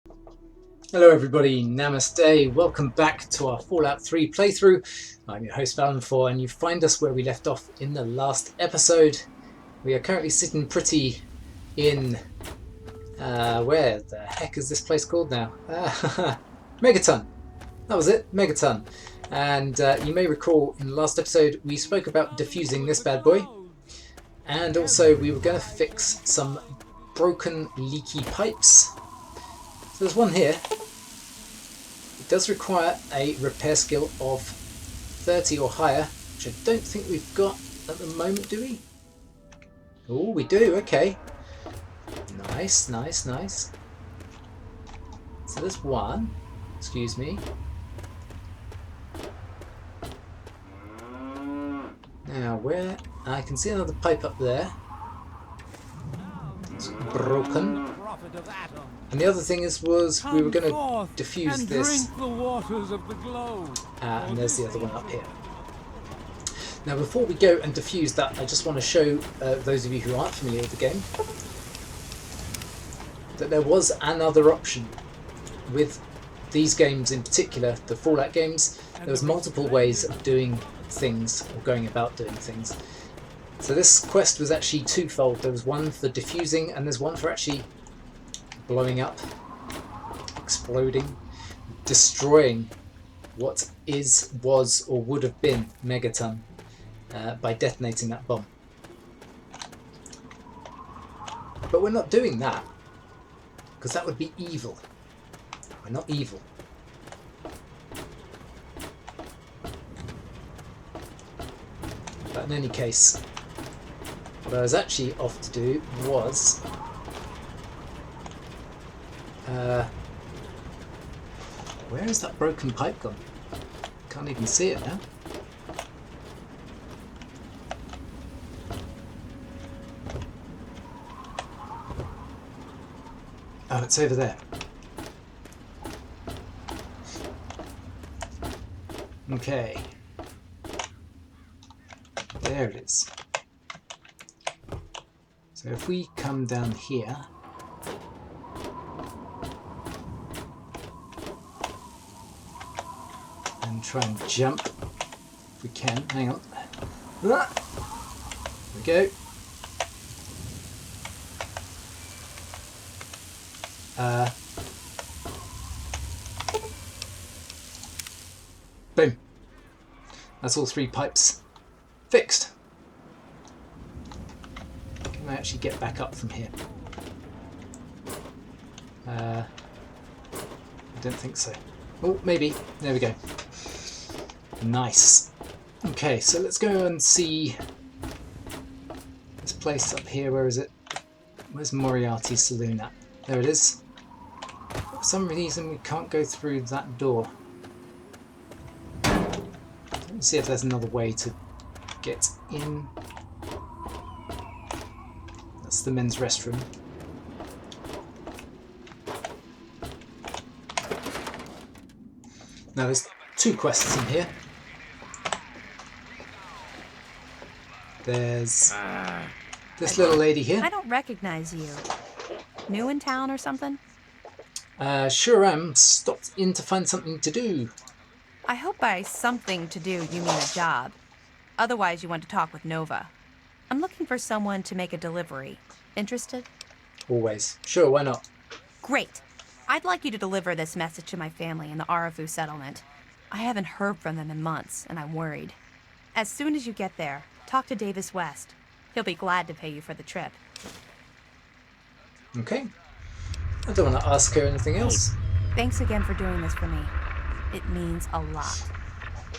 Hello everybody, Namaste, welcome back to our Fallout 3 playthrough. I'm your host Valenfor, and you find us where we left off in the last episode. We are currently sitting pretty in... where the heck is this place called now? Megaton! That was it, Megaton. And you may recall in the last episode we spoke about diffusing this bad boy. And also we were going to fix some broken leaky pipes. So there's one here. It does require a repair skill of 30 or higher, which I don't think we've got at the moment, do we? Oh, we do, okay. Nice, nice, nice. So there's one. Excuse me. Now, where... I can see another pipe up there. It's broken. And the other thing was we were going to diffuse this. And there's the other one up here. Now before we go and diffuse that, I just want to show those of you who aren't familiar with the game that there was another option with these games in particular, the Fallout games. There was multiple ways of doing things, or going about doing things. So this quest was actually twofold. There was one for diffusing and there's one for actually blowing up, exploding, destroying what was, or would have been Megaton by detonating that bomb. But we're not doing that, because that would be evil. We're not evil. But in any case, what I was actually off to do was where is that broken pipe gone? Can't even see it now. Oh, it's over there. Okay. There it is. So if we come down here, and try and jump if we can. Hang on. There we go. Boom. That's all three pipes fixed. Can I actually get back up from here? I don't think so. Oh, maybe. There we go. Nice. Okay, so let's go and see this place up here. Where is it? Where's Moriarty's saloon at? There it is. For some reason we can't go through that door. Let's see if there's another way to get in. That's the men's restroom. Now there's two quests in here. There's this little lady here. I don't recognize you. New in town or something? Sure am. Stopped in to find something to do. I hope by something to do you mean a job. Otherwise you want to talk with Nova. I'm looking for someone to make a delivery. Interested? Always. Sure, why not? Great. I'd like you to deliver this message to my family in the Arafu settlement. I haven't heard from them in months, and I'm worried. As soon as you get there, talk to Davis West. He'll be glad to pay you for the trip. Okay. I don't want to ask her anything else. Thanks again for doing this for me. It means a lot.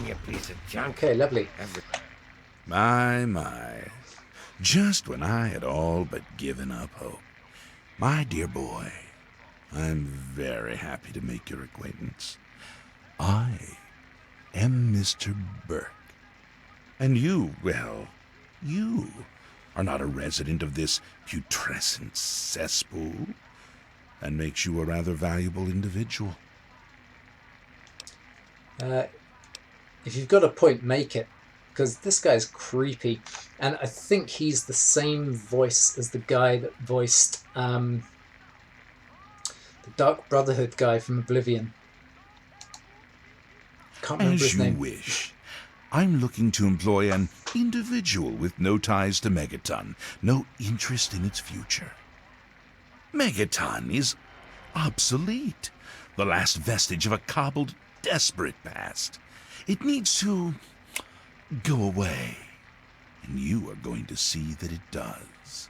You piece of junk. Okay, lovely. My. Just when I had all but given up hope. My dear boy, I'm very happy to make your acquaintance. I am Mr. Burke. And you, well, you are not a resident of this putrescent cesspool. That makes you a rather valuable individual. If you've got a point, make it. Because this guy's creepy. And I think he's the same voice as the guy that voiced the Dark Brotherhood guy from Oblivion. Can't remember As his you name. wish. I'm looking to employ an individual with no ties to Megaton, no interest in its future. Megaton is obsolete, the last vestige of a cobbled, desperate past. It needs to go away, and you are going to see that it does.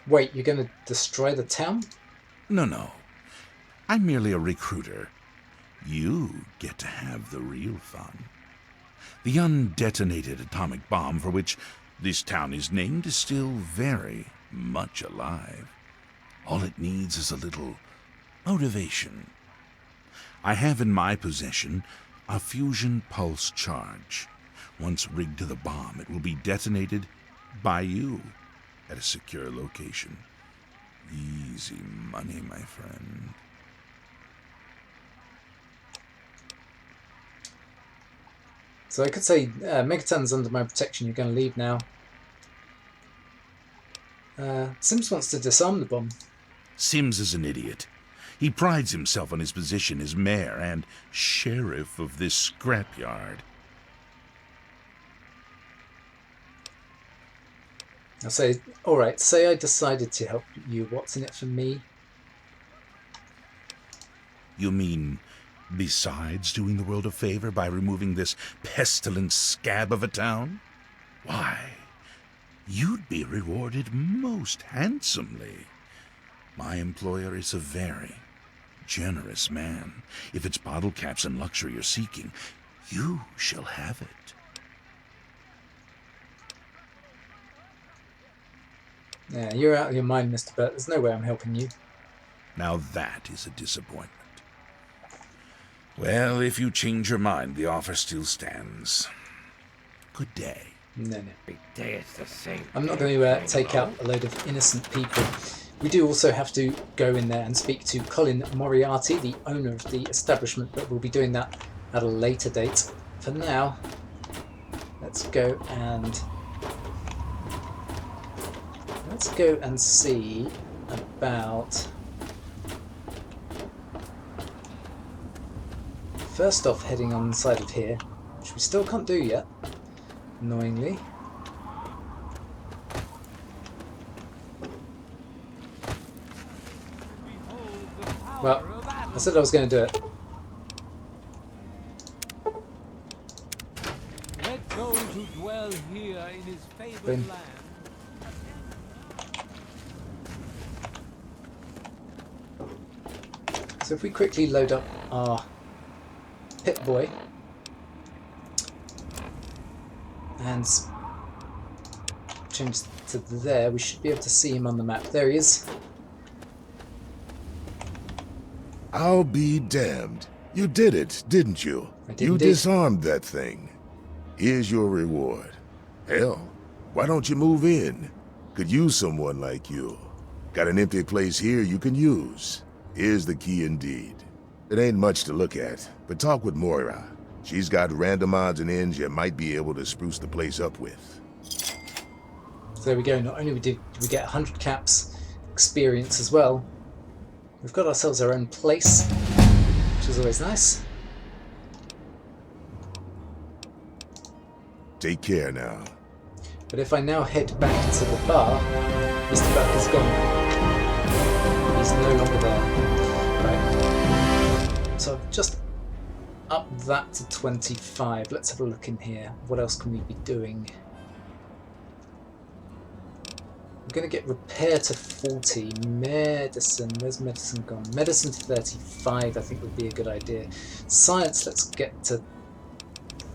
Wait, you're going to destroy the town? No. I'm merely a recruiter. You get to have the real fun. The undetonated atomic bomb for which this town is named is still very much alive. All it needs is a little motivation. I have in my possession a fusion pulse charge. Once rigged to the bomb, it will be detonated by you at a secure location. Easy money, my friend. So I could say, Megaton's under my protection, you're going to leave now. Sims wants to disarm the bomb. Sims is an idiot. He prides himself on his position as mayor and sheriff of this scrapyard. I'll say, alright, say I decided to help you, what's in it for me? You mean, besides doing the world a favor by removing this pestilent scab of a town? Why, you'd be rewarded most handsomely. My employer is a very generous man. If it's bottle caps and luxury you're seeking, you shall have it. Yeah, you're out of your mind, Mr. Burt. There's no way I'm helping you. Now that is a disappointment. Well, if you change your mind, the offer still stands. Good day. No. Every day it's the same. I'm not going to take out a load of innocent people. We do also have to go in there and speak to Colin Moriarty, the owner of the establishment, but we'll be doing that at a later date. For now, let's go and see about... First off, heading on the side of here, which we still can't do yet, annoyingly. Well, I said I was going to do it. Let those who dwell here in his favored Boom. land. So if we quickly load up our Pip-Boy and change to there, we should be able to see him on the map. There he is. I'll be damned. You did it, didn't you? I did You indeed. disarmed that thing. Here's your reward. Hell, why don't you move in? Could use someone like you. Got an empty place here you can use. Here's the key indeed. It ain't much to look at, but talk with Moira. She's got random odds and ends you might be able to spruce the place up with. So there we go. Not only did we get 100 caps experience as well, we've got ourselves our own place, which is always nice. Take care now. But if I now head back to the bar, Mr. Buck is gone. He's no longer there. Right. So I've just upped that to 25. Let's have a look in here. What else can we be doing? I'm going to get repair to 40. Medicine. Where's medicine gone? Medicine to 35 I think would be a good idea. Science, let's get to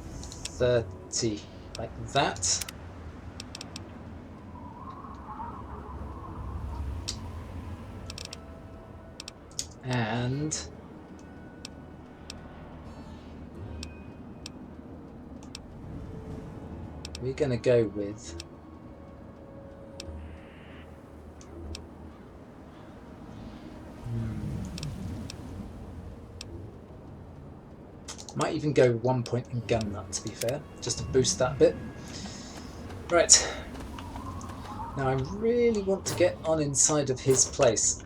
30. Like that. And we're going to go with might even go 1 point in gun nut, to be fair, just to boost that a bit. Right, Now I really want to get on inside of his place,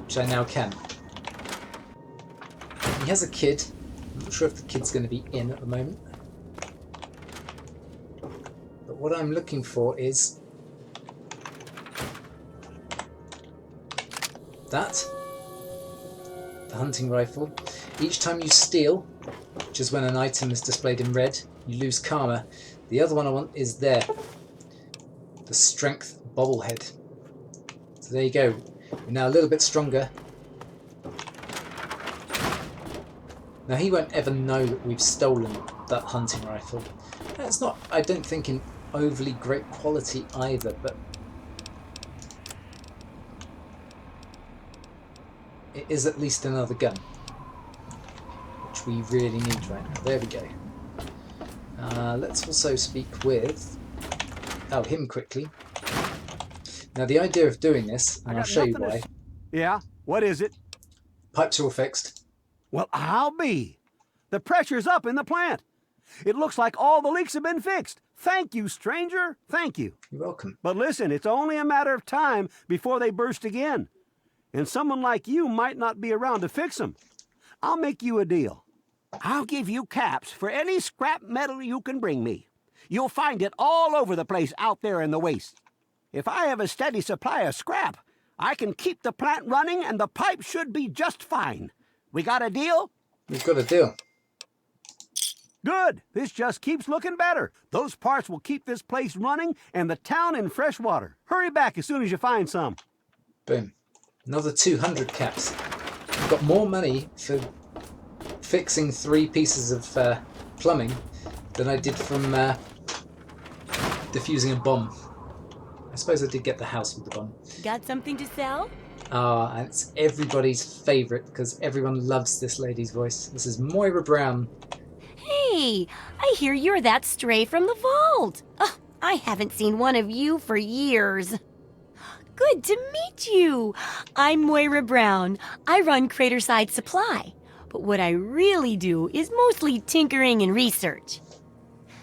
which I now can. He has a kid. I'm not sure if the kid's going to be in at the moment. But what I'm looking for is that. The hunting rifle. Each time you steal, which is when an item is displayed in red, you lose karma. The other one I want is there. The strength bobblehead. So there you go. We're now a little bit stronger. Now he won't ever know that we've stolen that hunting rifle. It's not, I don't think, in overly great quality either, but it is at least another gun, which we really need right now. There we go. Let's also speak with him quickly. Now the idea of doing this, and I'll show you why. Yeah, what is it? Pipes are all fixed. Well, I'll be. The pressure's up in the plant. It looks like all the leaks have been fixed. Thank you, stranger. Thank you. You're welcome. But listen, it's only a matter of time before they burst again. And someone like you might not be around to fix them. I'll make you a deal. I'll give you caps for any scrap metal you can bring me. You'll find it all over the place out there in the waste. If I have a steady supply of scrap, I can keep the plant running and the pipe should be just fine. We got a deal? We've got a deal. Good. This just keeps looking better. Those parts will keep this place running and the town in fresh water. Hurry back as soon as you find some. Boom. Another 200 caps. I've got more money for fixing 3 pieces of plumbing than I did from defusing a bomb. I suppose I did get the house with the bomb. Got something to sell? And it's everybody's favourite because everyone loves this lady's voice. This is Moira Brown. Hey, I hear you're that stray from the vault. Oh, I haven't seen one of you for years. Good to meet you. I'm Moira Brown. I run Craterside Supply. But what I really do is mostly tinkering and research.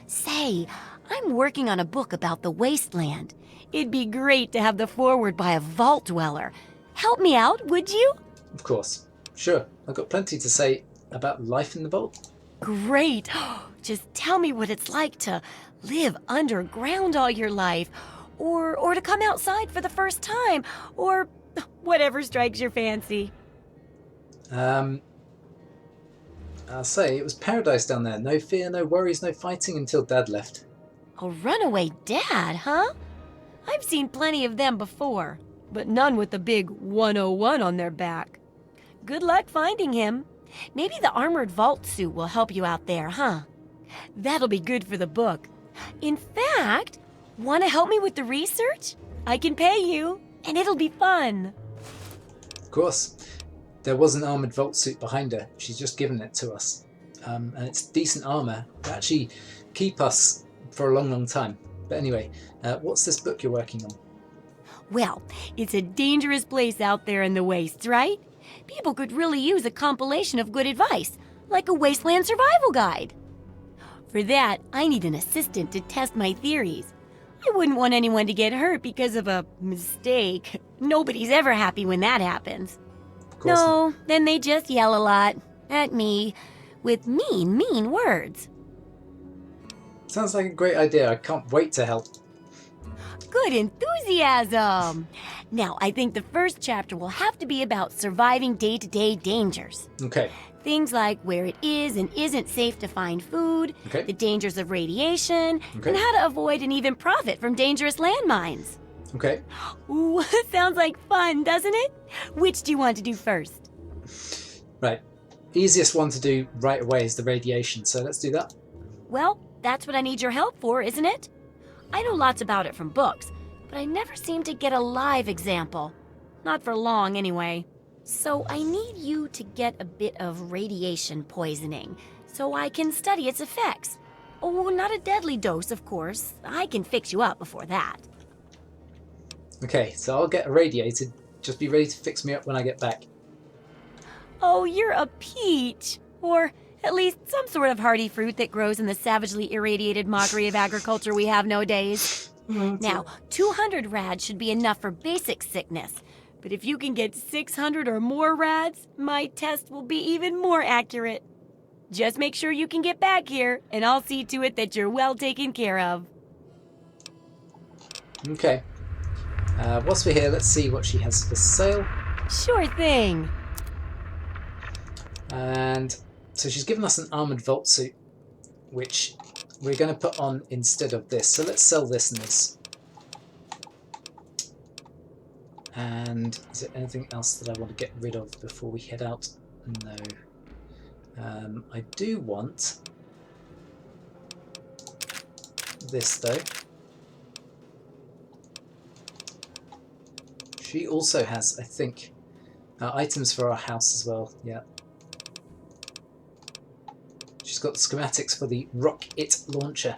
Say, I'm working on a book about the wasteland. It'd be great to have the foreword by a vault dweller. Help me out, would you? Of course. Sure. I've got plenty to say about life in the vault. Great. Just tell me what it's like to live underground all your life, or to come outside for the first time, or whatever strikes your fancy. I'll say it was paradise down there. No fear, no worries, no fighting until Dad left. A runaway dad, huh? I've seen plenty of them before, but none with the big 101 on their back. Good luck finding him. Maybe the armored vault suit will help you out there, huh? That'll be good for the book. In fact, want to help me with the research? I can pay you, and it'll be fun. Of course. There was an armoured vault suit behind her. She's just given it to us. And it's decent armour. It'll actually keep us for a long, long time. But anyway, what's this book you're working on? Well, it's a dangerous place out there in the wastes, right? People could really use a compilation of good advice, like a wasteland survival guide. For that, I need an assistant to test my theories. I wouldn't want anyone to get hurt because of a mistake. Nobody's ever happy when that happens. No, then they just yell a lot at me with mean words. Sounds like a great idea. I can't wait to help. Good enthusiasm! Now, I think the first chapter will have to be about surviving day-to-day dangers. Okay. Things like where it is and isn't safe to find food, the dangers of radiation, and how to avoid and even profit from dangerous landmines. Okay. Ooh, sounds like fun, doesn't it? Which do you want to do first? Right. Easiest one to do right away is the radiation, so let's do that. Well, that's what I need your help for, isn't it? I know lots about it from books, but I never seem to get a live example. Not for long, anyway. So I need you to get a bit of radiation poisoning, so I can study its effects. Oh, not a deadly dose, of course. I can fix you up before that. Okay, so I'll get irradiated. Just be ready to fix me up when I get back. Oh, you're a peach. Or at least some sort of hardy fruit that grows in the savagely irradiated mockery of agriculture we have nowadays. Now, 200 rads should be enough for basic sickness. But if you can get 600 or more rads, my test will be even more accurate. Just make sure you can get back here, and I'll see to it that you're well taken care of. Okay. Whilst we're here, let's see what she has for sale. Sure thing. And so she's given us an armoured vault suit, which we're going to put on instead of this. So let's sell this and this. And is there anything else that I want to get rid of before we head out? No. I do want this though. She also has, I think, items for our house as well. Yeah. She's got the schematics for the rocket launcher,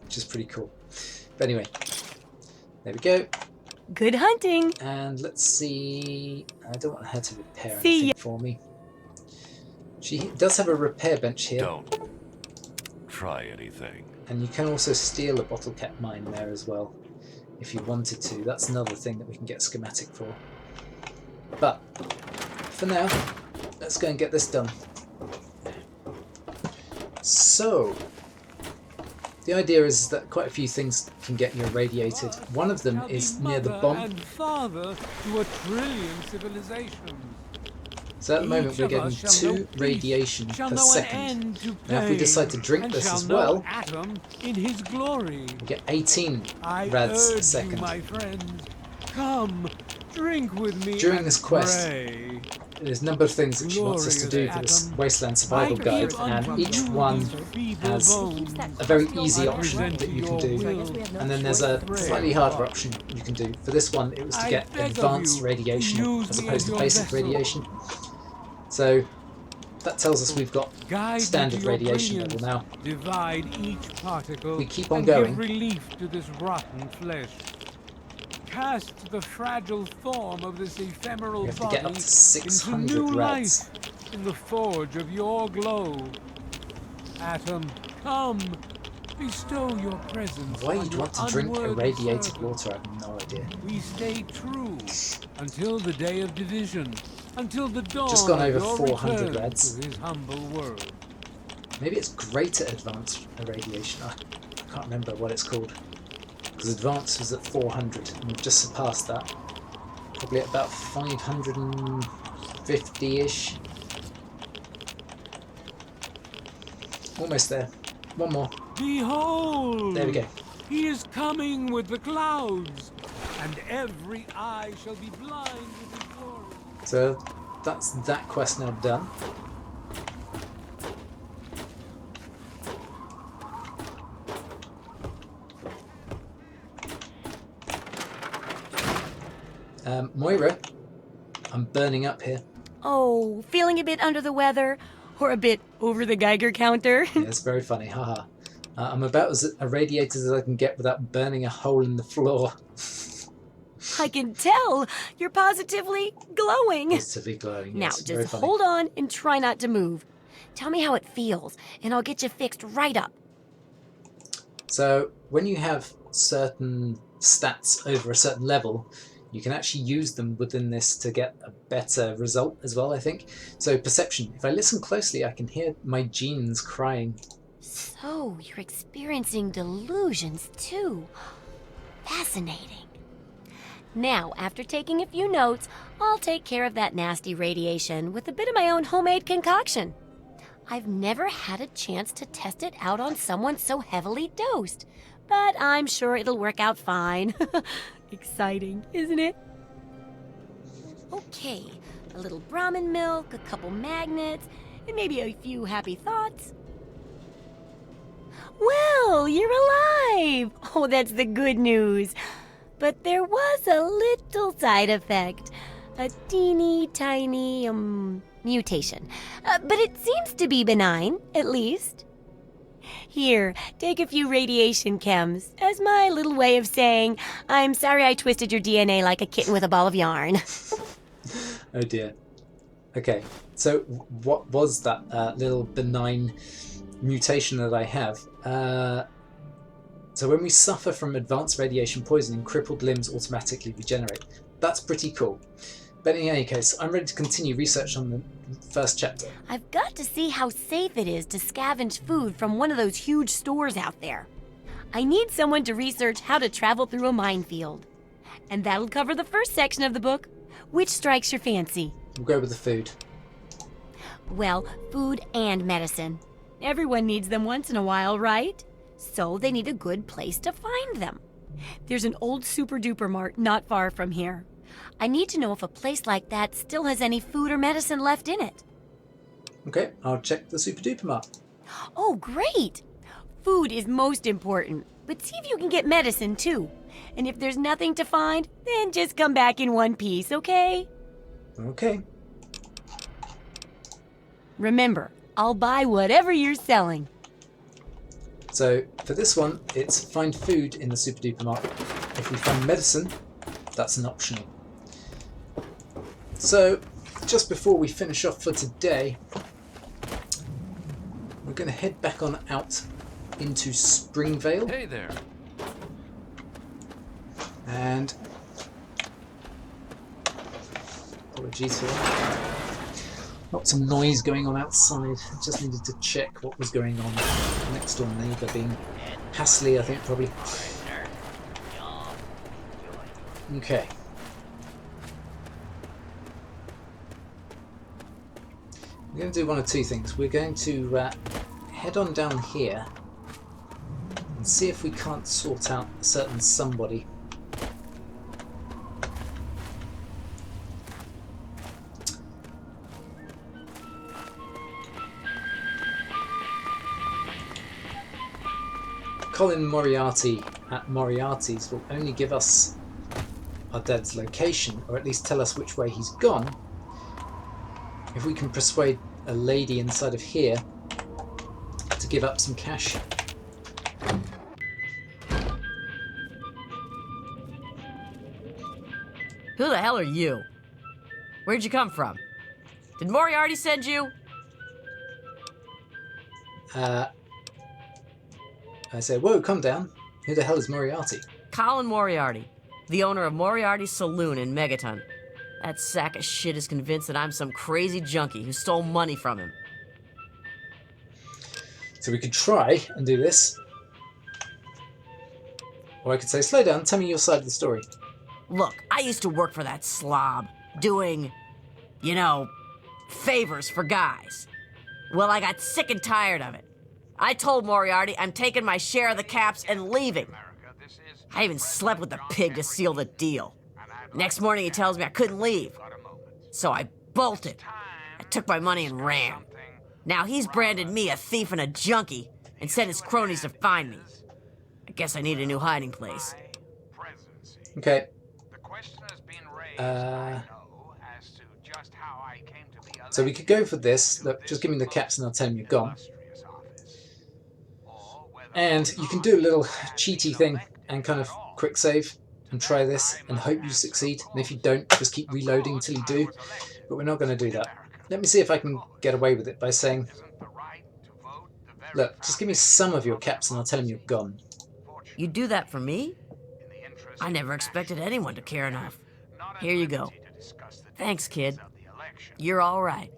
which is pretty cool. But anyway, there we go. Good hunting. And let's see. I don't want her to repair See anything ya. for me. She does have a repair bench here. Don't try anything. And you can also steal a bottle cap mine there as well, if you wanted to. That's another thing that we can get a schematic for. But for now, let's go and get this done. So, the idea is that quite a few things can get you irradiated. One of them is near the bomb. And father to a trillion civilizations. So at the moment Each we're of getting us shall 2 know peace, radiation shall per know an second. end to Now if we pain, decide to drink and this shall as know well, Atom in his glory. we get 18 I rads a urge second. you, my friends, come, drink with me. During and this quest, pray. There's a number of things that she wants us to do for this Wasteland Survival Guide, and each one has a very easy option that you can do, and then there's a slightly harder option you can do. For this one, it was to get advanced radiation as opposed to basic radiation. So that tells us we've got Guide standard into your radiation brilliance. level now. Divide each particle. We keep on and going. Give relief to this rotten flesh. Cast the fragile form of this ephemeral We have to body get up to into 600 new rads. life in the forge of your glow. Atom, come, bestow your presence. Why on you'd your want to drink unworthy irradiated servant. water, I have no idea. We stay true until the day of division, until the dawn Just gone of over your 400 return rads. to his humble world. Maybe it's greater advanced irradiation. I can't remember what it's called. Because advanced was at 400, and we've just surpassed that. Probably at about 550-ish. Almost there. One more. Behold! There we go. He is coming with the clouds, and every eye shall be blind with his glory. So that's that quest now done. Moira, I'm burning up here. Oh, feeling a bit under the weather? Or a bit over the Geiger counter? Yeah, it's very funny, haha. I'm about as irradiated as I can get without burning a hole in the floor. I can tell. You're positively glowing. Positively glowing, Now, yes. Very just funny. hold on and try not to move. Tell me how it feels, and I'll get you fixed right up. So, when you have certain stats over a certain level, you can actually use them within this to get a better result as well, I think. So, perception. If I listen closely, I can hear my genes crying. So, you're experiencing delusions too. Fascinating. Now, after taking a few notes, I'll take care of that nasty radiation with a bit of my own homemade concoction. I've never had a chance to test it out on someone so heavily dosed, but I'm sure it'll work out fine. Exciting, isn't it? Okay, a little Brahmin milk, a couple magnets, and maybe a few happy thoughts. Well, you're alive! Oh, that's the good news. But there was a little side effect. A teeny tiny, mutation. But it seems to be benign, at least. Here, take a few radiation chems as my little way of saying, I'm sorry I twisted your DNA like a kitten with a ball of yarn. Oh dear. Okay, so what was that little benign mutation that I have? So when we suffer from advanced radiation poisoning, crippled limbs automatically regenerate. That's pretty cool. But in any case, I'm ready to continue research on the first chapter. I've got to see how safe it is to scavenge food from one of those huge stores out there. I need someone to research how to travel through a minefield. And that'll cover the first section of the book. Which strikes your fancy? We'll go with the food. Well, food and medicine. Everyone needs them once in a while, right? So they need a good place to find them. There's an old super-duper mart not far from here. I need to know if a place like that still has any food or medicine left in it. Okay, I'll check the Super Duper Mart. Oh, great! Food is most important, but see if you can get medicine too. And if there's nothing to find, then just come back in one piece, okay? Okay. Remember, I'll buy whatever you're selling. So for this one, it's find food in the Super Duper Mart. If we find medicine, that's an optional. So just before we finish off for today, we're going to head back on out into Springvale. Hey there. And apologies for that. Lots of noise going on outside. I just needed to check what was going on. Next door neighbour being hassly, I think, probably. Okay. We're going to do one of two things. We're going to head on down here and see if we can't sort out a certain somebody. Colin Moriarty at Moriarty's will only give us our dad's location, or at least tell us which way he's gone, if we can persuade a lady inside of here to give up some cash. Who the hell are you? Where'd you come from? Did Moriarty send you? I say, whoa, calm down. Who the hell is Moriarty? Colin Moriarty, the owner of Moriarty's Saloon in Megaton. That sack of shit is convinced that I'm some crazy junkie who stole money from him. So we could try and do this. Or I could say, slow down, tell me your side of the story. Look, I used to work for that slob, doing, you know, favors for guys. Well, I got sick and tired of it. I told Moriarty I'm taking my share of the caps and leaving. I even slept with the pig to seal the deal. Next morning he tells me I couldn't leave. So I bolted. I took my money and ran. Now he's branded me a thief and a junkie and sent his cronies to find me. I guess I need a new hiding place. Okay. So we could go for this. Look, just give me the caps and I'll tell him you're gone. And you can do a little cheaty thing and kind of quick save and try this and hope you succeed. And if you don't, just keep reloading until you do. But we're not going to do that. Let me see if I can get away with it by saying, look, just give me some of your caps and I'll tell him you're gone. You do that for me? I never expected anyone to care enough. Here you go. Thanks, kid. You're all right.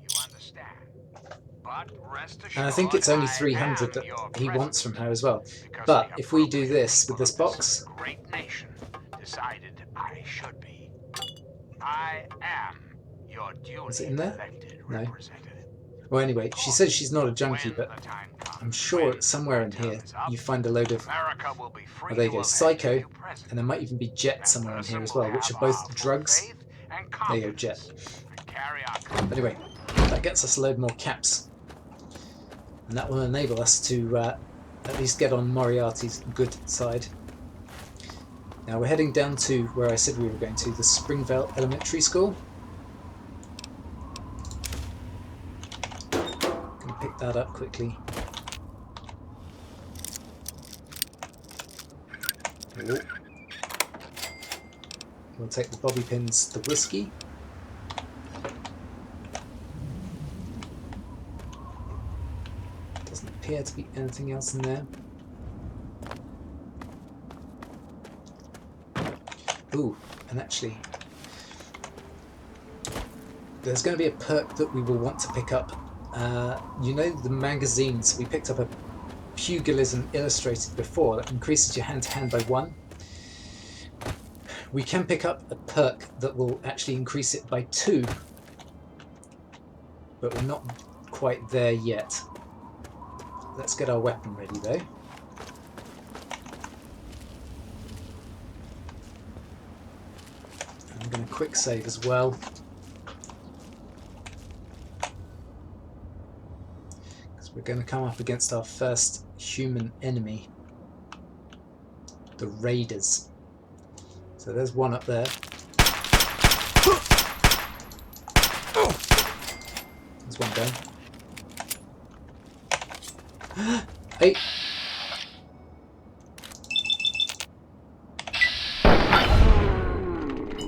And I think it's only 300 that he wants from her as well. But if we do this with this box... Is it in there? No. Well, anyway, she says she's not a junkie, but I'm sure somewhere in here you find a load of... Oh, there you go, Psycho, and there might even be Jet somewhere in here as well, which are both drugs. There you go, Jet. Anyway, that gets us a load more caps. And that will enable us to at least get on Moriarty's good side. Now we're heading down to where I said we were going to, the Springvale Elementary School. Gonna pick that up quickly. Oh. We'll take the bobby pins, the whiskey. Doesn't appear to be anything else in there. Ooh, and actually, there's going to be a perk that we will want to pick up. You know the magazines, we picked up a Pugilism Illustrated before that increases your hand-to-hand by 1. We can pick up a perk that will actually increase it by 2, but we're not quite there yet. Let's get our weapon ready though. I'm going to quick save as well. Because we're going to come up against our first human enemy. The Raiders. So there's one up there. There's one down. Hey!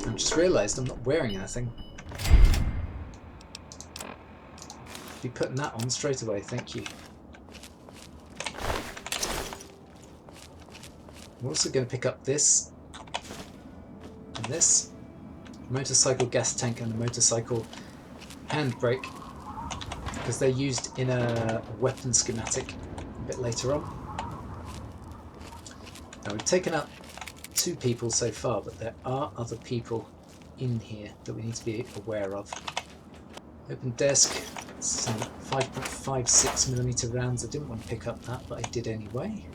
I've just realised I'm not wearing anything. Be putting that on straight away, thank you. I'm also going to pick up this and this motorcycle gas tank and the motorcycle handbrake, because they're used in a weapon schematic a bit later on. Now we've taken out 2 people so far, but there are other people in here that we need to be aware of. Open desk, some 5.56mm rounds. I didn't want to pick up that, but I did anyway.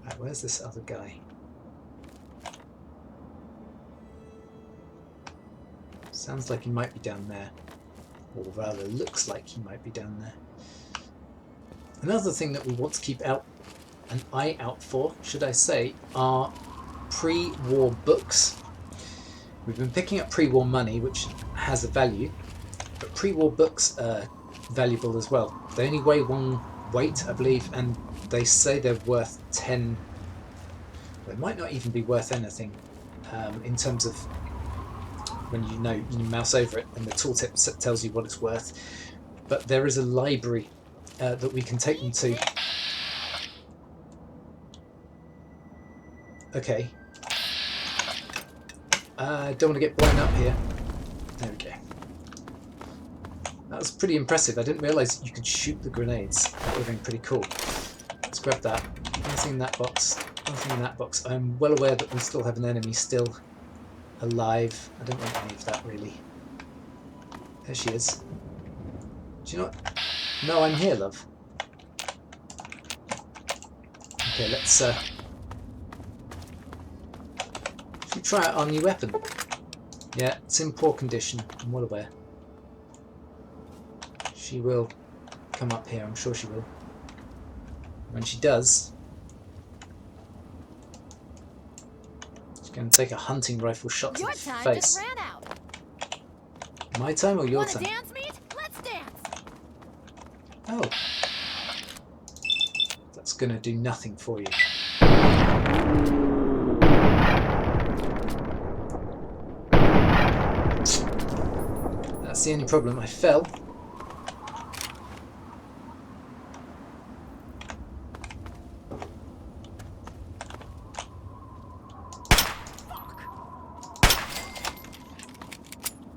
Right, where's this other guy? Sounds like he might be down there. Or rather, looks like he might be down there. Another thing that we want to keep an eye out for, should I say, are pre-war books. We've been picking up pre-war money, which has a value, but pre-war books are valuable as well. They only weigh 1 weight, I believe, and they say they're worth 10. They might not even be worth anything in terms of when you mouse over it and the tooltip tells you what it's worth. But there is a library that we can take them to. Okay. I don't want to get blown up here. There we go. That was pretty impressive. I didn't realise you could shoot the grenades. That would have been pretty cool. Let's grab that. Nothing in that box. Nothing in that box. I'm well aware that we still have an enemy still alive. I don't want any of that really. There she is. Do you know what? No, I'm here, love. Okay, let's should we try out our new weapon? Yeah, it's in poor condition. I'm well aware. She will come up here, I'm sure she will. When she does, she's going to take a hunting rifle shot to the face. Your time just ran out. My time or your time? Wanna dance, meat? Let's dance. Oh. That's going to do nothing for you. That's the only problem. I fell.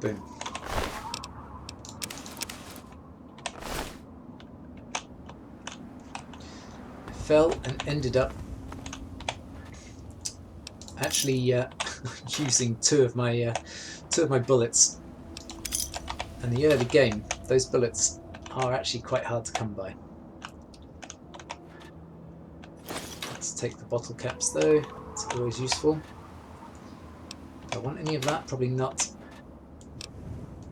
Boom. I fell and ended up actually using two of my bullets. In the early game, those bullets are actually quite hard to come by. Let's take the bottle caps though. It's always useful. Do I want any of that? Probably not.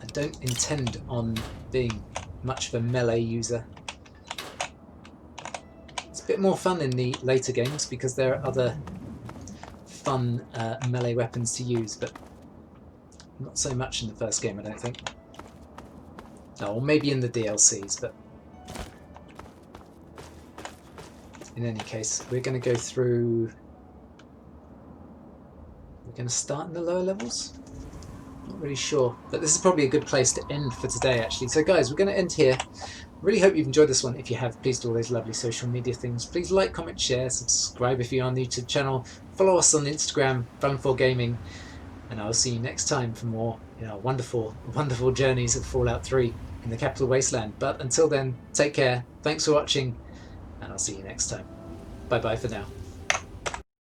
I don't intend on being much of a melee user. It's a bit more fun in the later games because there are other fun melee weapons to use, but not so much in the first game, I don't think. Oh, or maybe in the DLCs, but in any case, we're going to go through. We're going to start in the lower levels. Not really sure, but this is probably a good place to end for today, actually. So, guys, we're going to end here. Really hope you've enjoyed this one. If you have, please do all those lovely social media things. Please like, comment, share, subscribe if you are new to the channel. Follow us on Instagram, Valenfor Gaming, and I'll see you next time for more wonderful, wonderful journeys of Fallout 3 in the Capital Wasteland. But until then, take care, thanks for watching, and I'll see you next time. Bye bye for now.